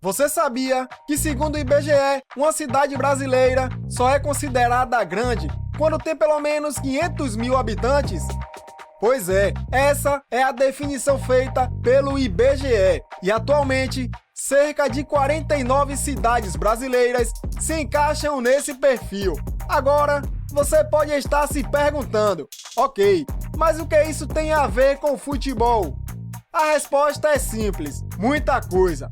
Você sabia que, segundo o IBGE, uma cidade brasileira só é considerada grande quando tem pelo menos 500 mil habitantes? Pois é, essa é a definição feita pelo IBGE e atualmente cerca de 49 cidades brasileiras se encaixam nesse perfil. Agora, você pode estar se perguntando, ok, mas o que isso tem a ver com futebol? A resposta é simples, muita coisa.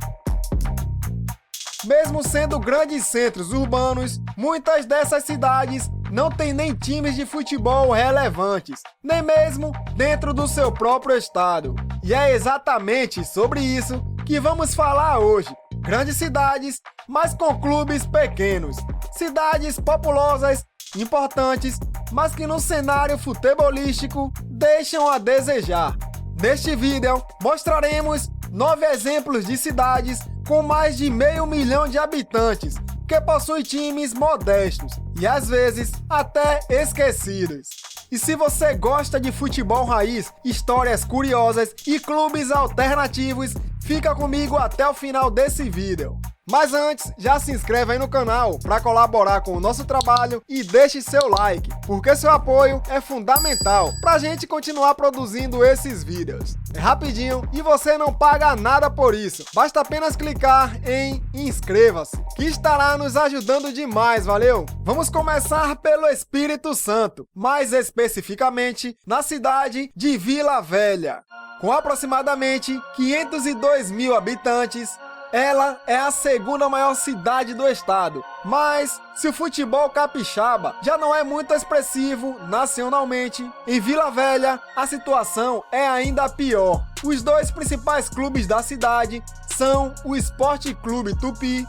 Mesmo sendo grandes centros urbanos, muitas dessas cidades não têm nem times de futebol relevantes, nem mesmo dentro do seu próprio estado. E é exatamente sobre isso que vamos falar hoje. Grandes cidades, mas com clubes pequenos. Cidades populosas, importantes, mas que no cenário futebolístico deixam a desejar. Neste vídeo, mostraremos 9 exemplos de cidades com mais de 500 mil de habitantes, que possuem times modestos e às vezes até esquecidos. E se você gosta de futebol raiz, histórias curiosas e clubes alternativos, fica comigo até o final desse vídeo. Mas antes, já se inscreve aí no canal para colaborar com o nosso trabalho e deixe seu like, porque seu apoio é fundamental para a gente continuar produzindo esses vídeos. É rapidinho e você não paga nada por isso, basta apenas clicar em inscreva-se, que estará nos ajudando demais, valeu? Vamos começar pelo Espírito Santo, mais especificamente na cidade de Vila Velha. Com aproximadamente 502 mil habitantes, ela é a segunda maior cidade do estado, mas se o futebol capixaba já não é muito expressivo nacionalmente, em Vila Velha a situação é ainda pior. Os dois principais clubes da cidade são o Esporte Clube Tupi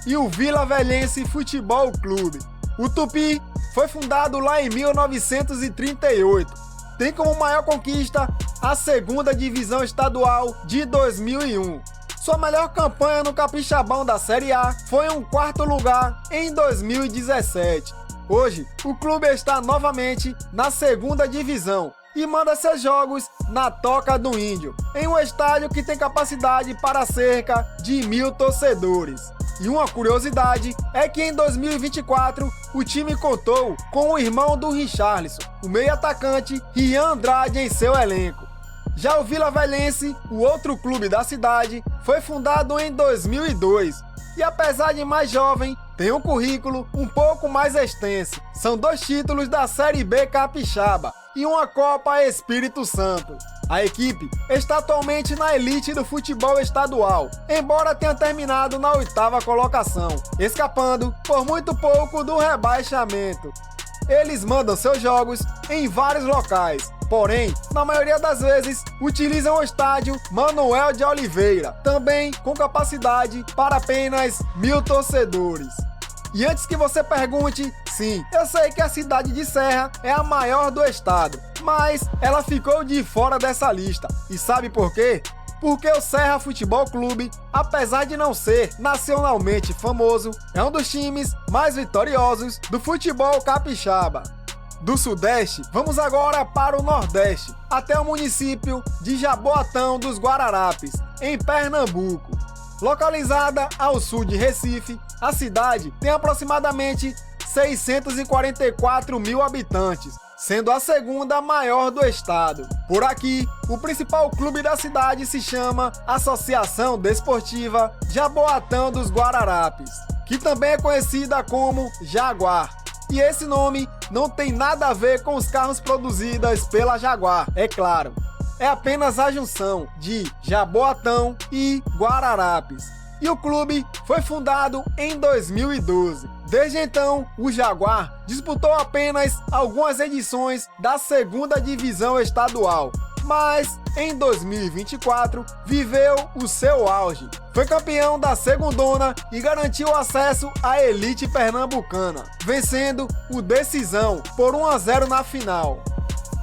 e o Vila Velhense Futebol Clube. O Tupi foi fundado lá em 1938. Tem como maior conquista a segunda divisão estadual de 2001. Sua melhor campanha no Capixabão da Série A foi um 4º lugar em 2017. Hoje, o clube está novamente na segunda divisão e manda seus jogos na Toca do Índio, em um estádio que tem capacidade para cerca de 1000 torcedores. E uma curiosidade é que em 2024 o time contou com o irmão do Richarlison, o meio-atacante Rian Andrade, em seu elenco. Já o Vila Velhense, o outro clube da cidade, foi fundado em 2002 e, apesar de mais jovem, tem um currículo um pouco mais extenso. São 2 títulos da Série B capixaba e uma Copa Espírito Santo. A equipe está atualmente na elite do futebol estadual, embora tenha terminado na 8ª colocação, escapando por muito pouco do rebaixamento. Eles mandam seus jogos em vários locais, porém, na maioria das vezes, utilizam o estádio Manuel de Oliveira, também com capacidade para apenas 1000 torcedores. E antes que você pergunte, sim, eu sei que a cidade de Serra é a maior do estado, mas ela ficou de fora dessa lista. E sabe por quê? Porque o Serra Futebol Clube, apesar de não ser nacionalmente famoso, é um dos times mais vitoriosos do futebol capixaba. Do Sudeste, vamos agora para o Nordeste, até o município de Jaboatão dos Guararapes, em Pernambuco. Localizada ao sul de Recife, a cidade tem aproximadamente 644 mil habitantes, sendo a segunda maior do estado. Por aqui, o principal clube da cidade se chama Associação Desportiva Jaboatão dos Guararapes, que também é conhecida como Jaguar. E esse nome não tem nada a ver com os carros produzidos pela Jaguar, é claro. É apenas a junção de Jaboatão e Guararapes. E o clube foi fundado em 2012. Desde então, o Jaguar disputou apenas algumas edições da segunda divisão estadual, mas em 2024 viveu o seu auge. Foi campeão da segundona e garantiu acesso à elite pernambucana, vencendo o Decisão por 1-0 na final.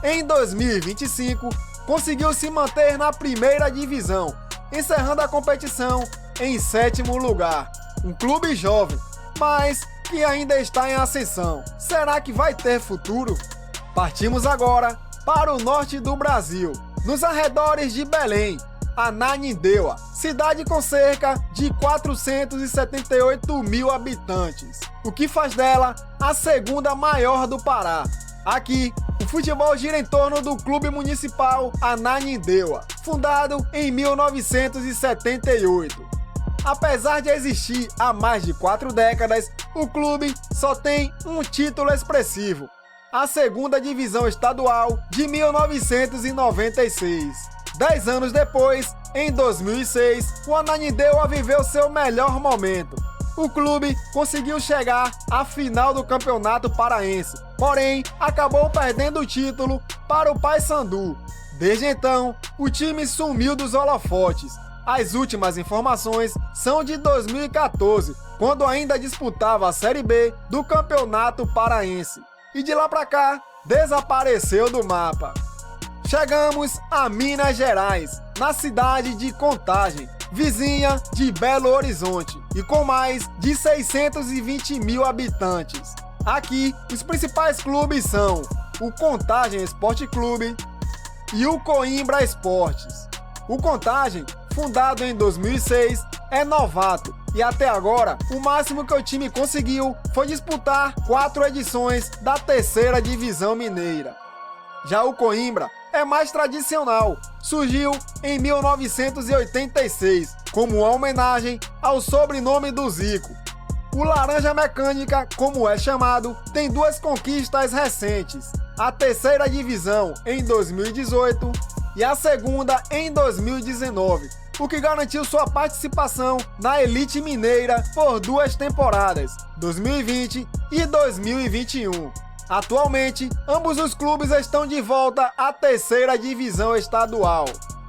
Em 2025, conseguiu se manter na primeira divisão, encerrando a competição em 7º lugar. Um clube jovem, mas que ainda está em ascensão. Será que vai ter futuro? Partimos agora para o norte do Brasil. Nos arredores de Belém, Ananindeua, cidade com cerca de 478 mil habitantes, o que faz dela a segunda maior do Pará. Aqui, o futebol gira em torno do Clube Municipal Ananindeua, fundado em 1978. Apesar de existir há mais de 4 décadas, o clube só tem um título expressivo, a segunda divisão estadual de 1996. 10 anos depois, em 2006, o Ananindeua viveu seu melhor momento. O clube conseguiu chegar à final do Campeonato Paraense, porém acabou perdendo o título para o Paysandu. Desde então, o time sumiu dos holofotes. As últimas informações são de 2014, quando ainda disputava a Série B do Campeonato Paraense. E de lá pra cá, desapareceu do mapa. Chegamos a Minas Gerais, na cidade de Contagem, vizinha de Belo Horizonte, e com mais de 620 mil habitantes. Aqui, os principais clubes são o Contagem Esporte Clube e o Coimbra Esportes. O Contagem, fundado em 2006, é novato e até agora o máximo que o time conseguiu foi disputar 4 edições da terceira divisão mineira. Já o Coimbra é mais tradicional, surgiu em 1986 como uma homenagem ao sobrenome do Zico. O Laranja Mecânica, como é chamado, tem 2 conquistas recentes, a terceira divisão em 2018 e a segunda em 2019, o que garantiu sua participação na elite mineira por 2 temporadas, 2020 e 2021. Atualmente, ambos os clubes estão de volta à terceira divisão estadual.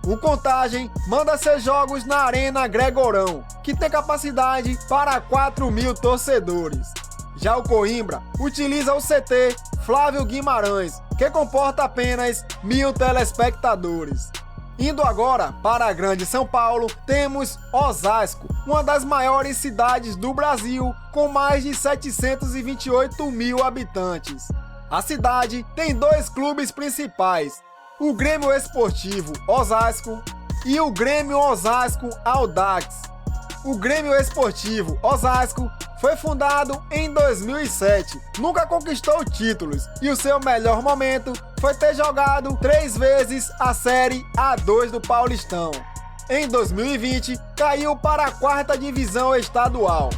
O Contagem manda seus jogos na Arena Gregorão, que tem capacidade para 4.000 torcedores. Já o Coimbra utiliza o CT Flávio Guimarães, que comporta apenas 1.000 telespectadores. Indo agora para a Grande São Paulo, temos Osasco, uma das maiores cidades do Brasil, com mais de 728 mil habitantes. A cidade tem 2 clubes principais, o Grêmio Esportivo Osasco e o Grêmio Osasco Audax. O Grêmio Esportivo Osasco foi fundado em 2007, nunca conquistou títulos e o seu melhor momento foi ter jogado 3 vezes a Série A2 do Paulistão. Em 2020, caiu para a 4ª divisão estadual.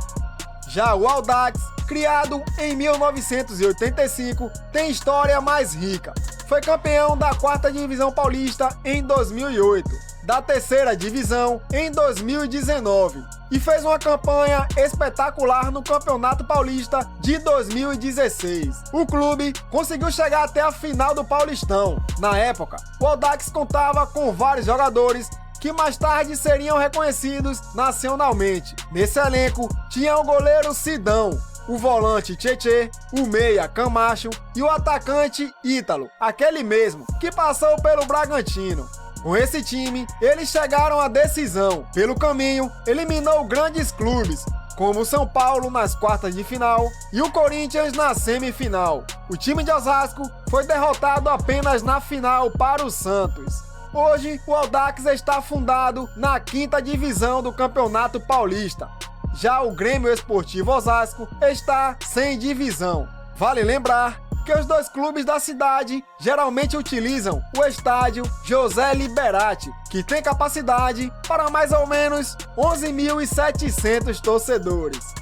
Já o Audax, criado em 1985, tem história mais rica. Foi campeão da 4ª divisão paulista em 2008, da 3ª divisão em 2019 e fez uma campanha espetacular no Campeonato Paulista de 2016. O clube conseguiu chegar até a final do Paulistão. Na época, o Audax contava com vários jogadores que mais tarde seriam reconhecidos nacionalmente. Nesse elenco tinha o goleiro Sidão, o volante Tietê, o meia Camacho e o atacante Ítalo, aquele mesmo que passou pelo Bragantino. Com esse time, eles chegaram à decisão. Pelo caminho, eliminou grandes clubes, como o São Paulo nas quartas de final e o Corinthians na semifinal. O time de Osasco foi derrotado apenas na final para o Santos. Hoje, o Audax está fundado na 5ª divisão do Campeonato Paulista. Já o Grêmio Esportivo Osasco está sem divisão. Vale lembrar que os 2 clubes da cidade geralmente utilizam o estádio José Liberati, que tem capacidade para mais ou menos 11.700 torcedores.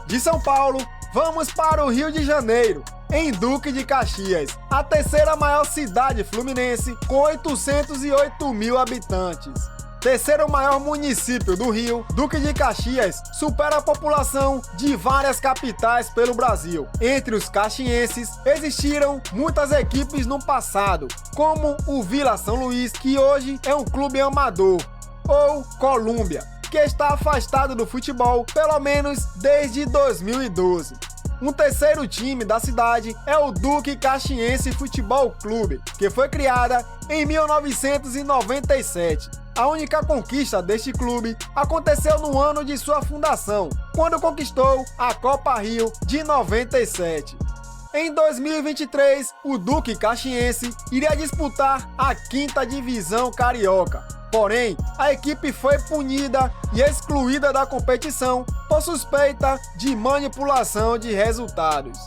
De São Paulo, vamos para o Rio de Janeiro, em Duque de Caxias, a 3ª maior cidade fluminense com 808 mil habitantes. Terceiro maior município do Rio, Duque de Caxias supera a população de várias capitais pelo Brasil. Entre os caxienses, existiram muitas equipes no passado, como o Vila São Luís, que hoje é um clube amador, ou Colômbia, que está afastado do futebol pelo menos desde 2012. Um terceiro time da cidade é o Duque Caxiense Futebol Clube, que foi criada em 1997. A única conquista deste clube aconteceu no ano de sua fundação, quando conquistou a Copa Rio de 97. Em 2023, o Duque Caxiense iria disputar a 5ª divisão carioca. Porém, a equipe foi punida e excluída da competição por suspeita de manipulação de resultados.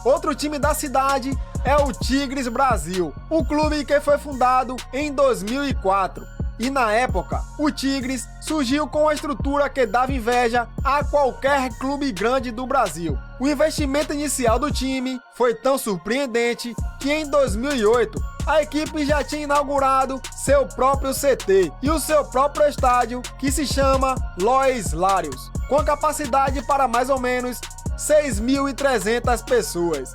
Outro time da cidade é o Tigres Brasil, um clube que foi fundado em 2004. E na época, o Tigres surgiu com uma estrutura que dava inveja a qualquer clube grande do Brasil. O investimento inicial do time foi tão surpreendente que em 2008 a equipe já tinha inaugurado seu próprio CT e o seu próprio estádio, que se chama Lois Larios, com capacidade para mais ou menos 6.300 pessoas.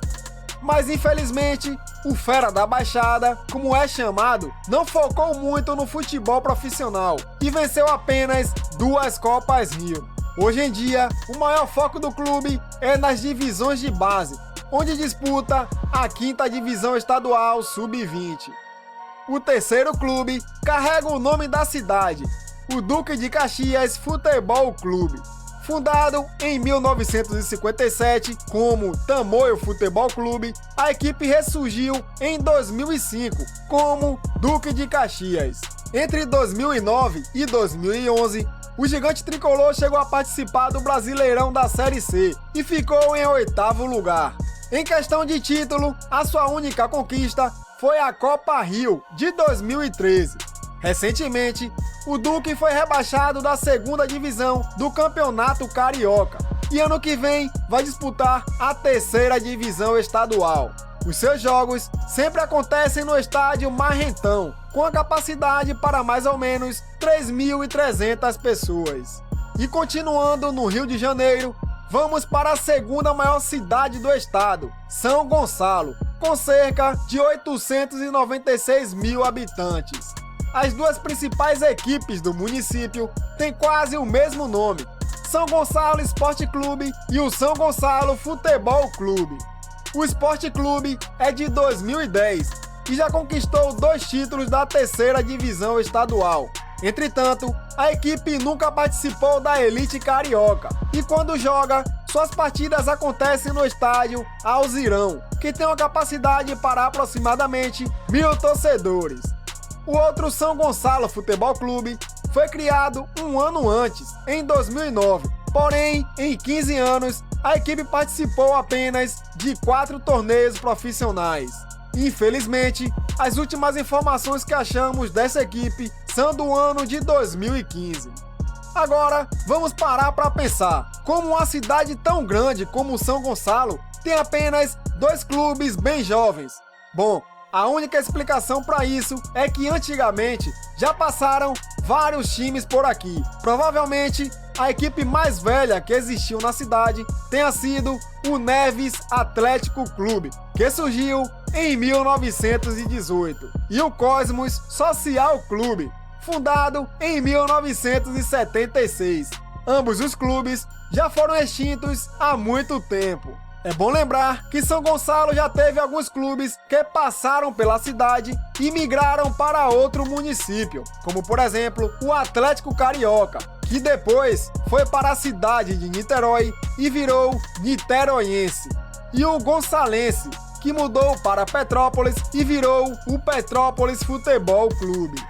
Mas infelizmente, o Fera da Baixada, como é chamado, não focou muito no futebol profissional e venceu apenas 2 Copas Rio. Hoje em dia, o maior foco do clube é nas divisões de base, onde disputa a 5ª Divisão Estadual Sub-20. O terceiro clube carrega o nome da cidade, o Duque de Caxias Futebol Clube. Fundado em 1957 como Tamoio Futebol Clube, a equipe ressurgiu em 2005 como Duque de Caxias. Entre 2009 e 2011, o gigante tricolor chegou a participar do Brasileirão da Série C e ficou em 8º lugar. Em questão de título, a sua única conquista foi a Copa Rio de 2013. Recentemente, o Duque foi rebaixado da 2ª divisão do Campeonato Carioca e ano que vem vai disputar a 3ª divisão estadual. Os seus jogos sempre acontecem no estádio Marrentão, com a capacidade para mais ou menos 3.300 pessoas. E continuando no Rio de Janeiro, vamos para a 2ª maior cidade do estado, São Gonçalo, com cerca de 896 mil habitantes. As 2 principais equipes do município têm quase o mesmo nome, São Gonçalo Esporte Clube e o São Gonçalo Futebol Clube. O Esporte Clube é de 2010 e já conquistou 2 títulos da 3ª divisão estadual. Entretanto, a equipe nunca participou da elite carioca e quando joga, suas partidas acontecem no estádio Alzirão, que tem uma capacidade para aproximadamente 1.000 torcedores. O outro São Gonçalo Futebol Clube foi criado um ano antes, em 2009. Porém, em 15 anos, a equipe participou apenas de 4 torneios profissionais. Infelizmente, as últimas informações que achamos dessa equipe são do ano de 2015. Agora, vamos parar para pensar como uma cidade tão grande como São Gonçalo tem apenas 2 clubes bem jovens. Bom, a única explicação para isso é que antigamente já passaram vários times por aqui. Provavelmente a equipe mais velha que existiu na cidade tenha sido o Neves Atlético Clube, que surgiu em 1918, e o Cosmos Social Clube, fundado em 1976. Ambos os clubes já foram extintos há muito tempo. É bom lembrar que São Gonçalo já teve alguns clubes que passaram pela cidade e migraram para outro município, como por exemplo o Atlético Carioca, que depois foi para a cidade de Niterói e virou niteroiense, e o Gonçalense, que mudou para Petrópolis e virou o Petrópolis Futebol Clube.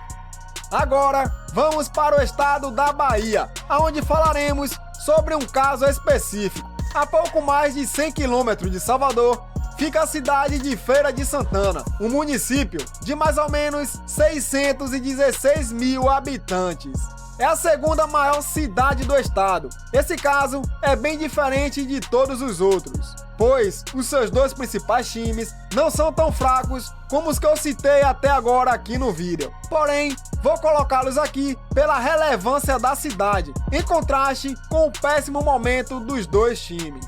Agora vamos para o estado da Bahia, onde falaremos sobre um caso específico. A pouco mais de 100 quilômetros de Salvador, fica a cidade de Feira de Santana, um município de mais ou menos 616 mil habitantes. É a 2ª maior cidade do estado. Esse caso é bem diferente de todos os outros, pois os seus 2 principais times não são tão fracos como os que eu citei até agora aqui no vídeo. Porém, vou colocá-los aqui pela relevância da cidade, em contraste com o péssimo momento dos 2 times.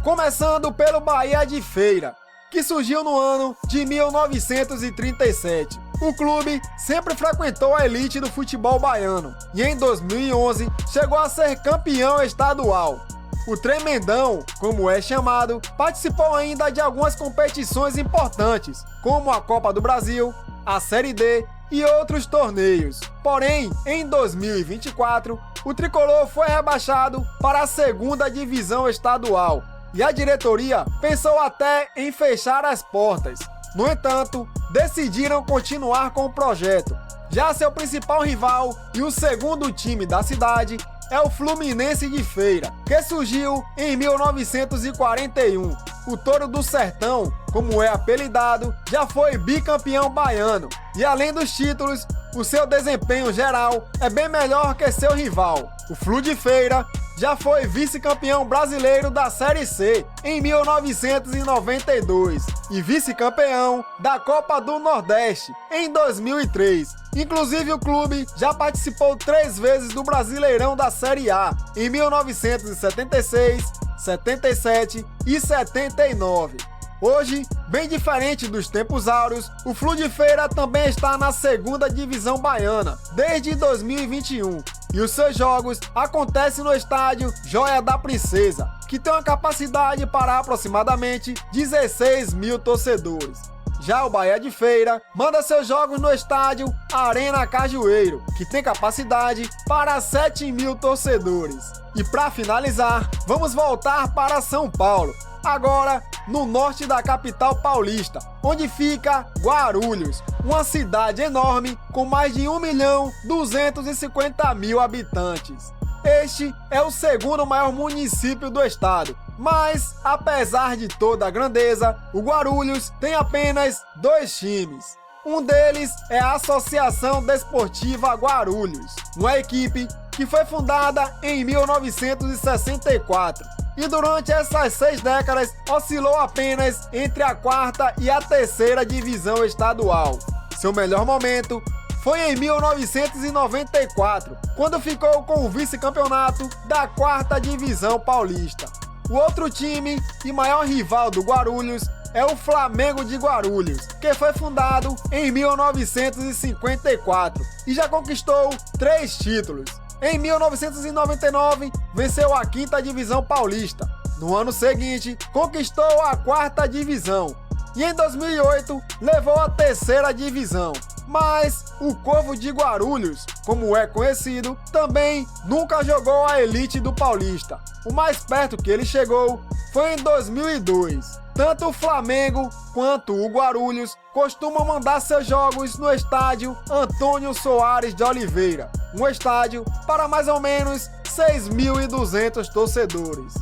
Começando pelo Bahia de Feira, que surgiu no ano de 1937. O clube sempre frequentou a elite do futebol baiano e em 2011 chegou a ser campeão estadual. O Tremendão, como é chamado, participou ainda de algumas competições importantes, como a Copa do Brasil, a Série D e outros torneios. Porém, em 2024, o tricolor foi rebaixado para a 2ª divisão estadual e a diretoria pensou até em fechar as portas. No entanto, decidiram continuar com o projeto, Já seu principal rival e o segundo time da cidade é o Fluminense de Feira, que surgiu em 1941. O Touro do Sertão, como é apelidado, já foi bicampeão baiano. E além dos títulos, o seu desempenho geral é bem melhor que seu rival. O Flu de Feira já foi vice-campeão brasileiro da Série C em 1992 e vice-campeão da Copa do Nordeste em 2003. Inclusive, o clube já participou 3 vezes do Brasileirão da Série A em 1976, 77 e 79. Hoje, bem diferente dos tempos áureos, o Flu de Feira também está na 2ª divisão baiana desde 2021 e os seus jogos acontecem no estádio Joia da Princesa, que tem uma capacidade para aproximadamente 16 mil torcedores. Já o Bahia de Feira manda seus jogos no estádio Arena Cajueiro, que tem capacidade para 7 mil torcedores. E para finalizar, vamos voltar para São Paulo, agora no norte da capital paulista, onde fica Guarulhos, uma cidade enorme com mais de 1.250.000 habitantes. Este é o segundo maior município do estado, mas, apesar de toda a grandeza, o Guarulhos tem apenas 2 times. Um deles é a Associação Desportiva Guarulhos, uma equipe que foi fundada em 1964 e durante essas 6 décadas oscilou apenas entre a 4ª e a 3ª divisão estadual. Seu melhor momento foi em 1994, quando ficou com o vice-campeonato da 4ª divisão paulista. O outro time e maior rival do Guarulhos é o Flamengo de Guarulhos, que foi fundado em 1954 e já conquistou 3 títulos. Em 1999, venceu a 5ª divisão paulista. No ano seguinte, conquistou a 4ª divisão. E em 2008, levou a 3ª divisão. Mas o Corvo de Guarulhos, como é conhecido, também nunca jogou a elite do Paulista. O mais perto que ele chegou foi em 2002. Tanto o Flamengo quanto o Guarulhos costumam mandar seus jogos no estádio Antônio Soares de Oliveira, um estádio para mais ou menos 6.200 torcedores.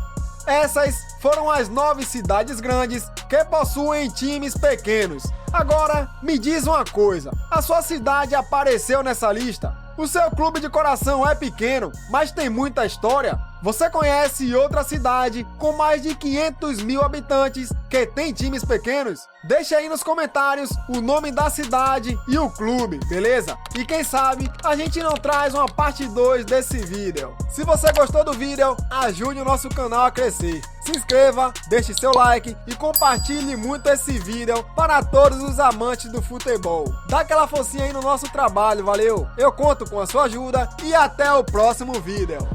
Essas foram as 9 cidades grandes que possuem times pequenos. Agora, me diz uma coisa, a sua cidade apareceu nessa lista? O seu clube de coração é pequeno, mas tem muita história? Você conhece outra cidade com mais de 500.000 habitantes que tem times pequenos? Deixa aí nos comentários o nome da cidade e o clube, beleza? E quem sabe a gente não traz uma parte 2 desse vídeo. Se você gostou do vídeo, ajude o nosso canal a crescer. Se inscreva, deixe seu like e compartilhe muito esse vídeo para todos os amantes do futebol. Dá aquela forcinha aí no nosso trabalho, valeu? Eu conto com a sua ajuda e até o próximo vídeo.